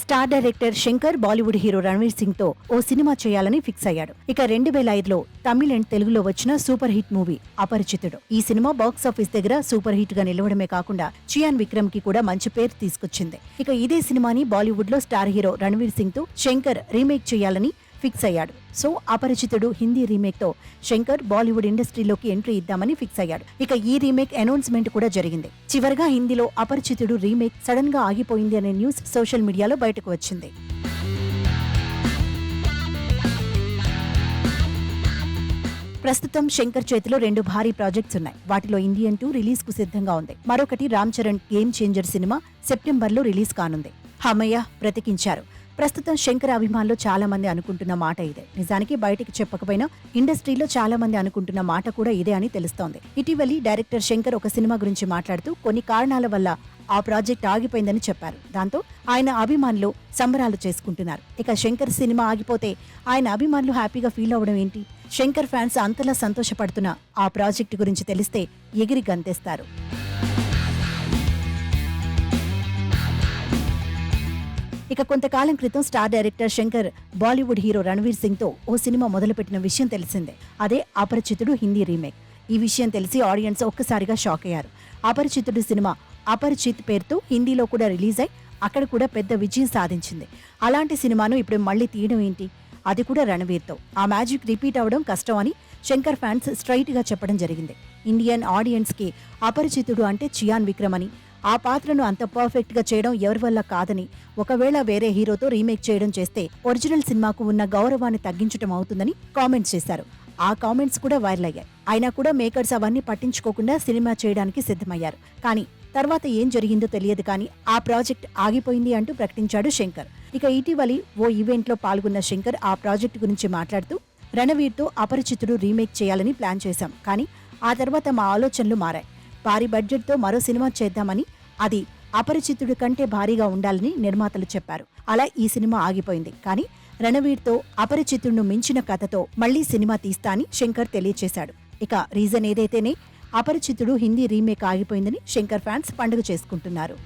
Star director Shankar Bollywood hero Ranveer Singh తో ఓ cinema చేయాలని fix అయ్యాడు. ఇక 2005లో తమిళ్ అండ్ తెలుగులో వచ్చిన సూపర్ హిట్ మూవీ అపరిచితుడు. ఈ సినిమా బాక్సాఫీస్ దగ్గర సూపర్ హిట్ గా నిలవడమే కాకుండా చియాన్ విక్రమ్ కి కూడా మంచి పేరు తీసుకొచ్చింది. ఇక ఇదే సినిమాని బాలీవుడ్ లో స్టార్ హీరో రణ్వీర్ సింగ్ తో శంకర్ రీమేక్ చేయాలని ఫిక్స్ అయ్యాడు. సో అపరిచితుడు హిందీ రీమేక్ తో శంకర్ బాలీవుడ్ ఇండస్ట్రీలోకి ఎంట్రీ ఇద్దామని ఫిక్స్ అయ్యాడు. ఇక ఈ రీమేక్ అనౌన్స్మెంట్ కూడా జరిగింది. చివరగా హిందీలో అపరిచితుడు రీమేక్ సడన్ గా ఆగిపోయింది అనే న్యూస్ సోషల్ మీడియాలో బయటకు వచ్చింది. ప్రస్తుతం శంకర్ చేతిలో 2 భారీ ప్రాజెక్ట్స్ ఉన్నాయి. వాటిలో ఇండియన్ 2 రిలీజ్ కు సిద్ధంగా ఉంది. మరొకటి Ram Charan game changer cinema సెప్టెంబర్లో రిలీజ్ కానుంది. హమయ్య బ్రతికించారు. ప్రస్తుతం శంకర్ అభిమానులు చాలా మంది అనుకుంటున్న మాట ఇదే. నిజానికి బయటికి చెప్పకపోయినా ఇండస్ట్రీలో చాలా మంది అనుకుంటున్న మాట కూడా ఇదే అని తెలుస్తోంది. ఇటీవలి డైరెక్టర్ శంకర్ ఒక సినిమా గురించి మాట్లాడుతూ కొన్ని కారణాల వల్ల ఆ ప్రాజెక్ట్ ఆగిపోయిందని చెప్పారు. దాంతో ఆయన అభిమానులు సంబరాలు చేసుకుంటున్నారు. ఇక శంకర్ సినిమా ఆగిపోతే ఆయన అభిమానులు హ్యాపీగా ఫీల్ అవ్వడం ఏంటి? శంకర్ ఫ్యాన్స్ అంతలా సంతోషపడుతున్న ఆ ప్రాజెక్టు గురించి తెలిస్తే ఎగిరి గంతేస్తారు. ఇక కొంతకాలం క్రితం star director Shankar Bollywood hero Ranveer Singh తో ఓ సినిమా మొదలుపెట్టిన విషయం తెలిసిందే. అదే అపరిచితుడు హిందీ రీమేక్. ఈ విషయం తెలిసి ఆడియన్స్ ఒక్కసారిగా షాక్ అయ్యారు. అపరిచితుడు సినిమా అపరిచిత్ పేరుతో హిందీలో కూడా రిలీజ్ అయి అక్కడ కూడా పెద్ద విజయం సాధించింది. అలాంటి సినిమాను ఇప్పుడు మళ్లీ తీయడం ఏంటి? అది కూడా రణ్వీర్తో. ఆ మ్యాజిక్ రిపీట్ అవడం కష్టం అని శంకర్ ఫ్యాన్స్ స్ట్రైట్ గా చెప్పడం జరిగింది. ఇండియన్ ఆడియన్స్ కి అపరిచితుడు అంటే చియాన్ విక్రమ్ అని, ఆ పాత్రను అంత పర్ఫెక్ట్ గా చేయడం ఎవరి వల్ల కాదని, ఒకవేళ వేరే హీరోతో రీమేక్ చేయడం చేస్తే ఒరిజినల్ సినిమాకు ఉన్న గౌరవాన్ని తగ్గించడం అవుతుందని కామెంట్స్ చేశారు. ఆ కామెంట్స్ కూడా వైరల్ అయ్యాయి. అయినా కూడా మేకర్స్ అవన్నీ పట్టించుకోకుండా సినిమా చేయడానికి సిద్ధమయ్యారు. కానీ తర్వాత ఏం జరిగిందో తెలియదు కానీ ఆ ప్రాజెక్ట్ ఆగిపోయింది అంటూ ప్రకటించాడు శంకర్. ఇక ఇటీవలి ఓ ఈవెంట్ లో పాల్గొన్న శంకర్ ఆ ప్రాజెక్ట్ గురించి మాట్లాడుతూ రణవీర్తో అపరిచితుడు రీమేక్ చేయాలని ప్లాన్ చేశాం. కానీ ఆ తర్వాత మా ఆలోచనలు మారాయి. భారీ బడ్జెట్తో మరో సినిమా చేద్దామని, అది అపరిచితుడి కంటే భారీగా ఉండాలని నిర్మాతలు చెప్పారు. అలా ఈ సినిమా ఆగిపోయింది. కానీ రణవీర్తో అపరిచితుడిని మించిన కథతో మళ్లీ సినిమా తీస్తా అని శంకర్ తెలియచేశాడు. ఇక రీజన్ ఏదైతేనే అపరిచితుడు హిందీ రీమేక్ ఆగిపోయిందని శంకర్ ఫ్యాన్స్ పండుగ చేసుకుంటున్నారు.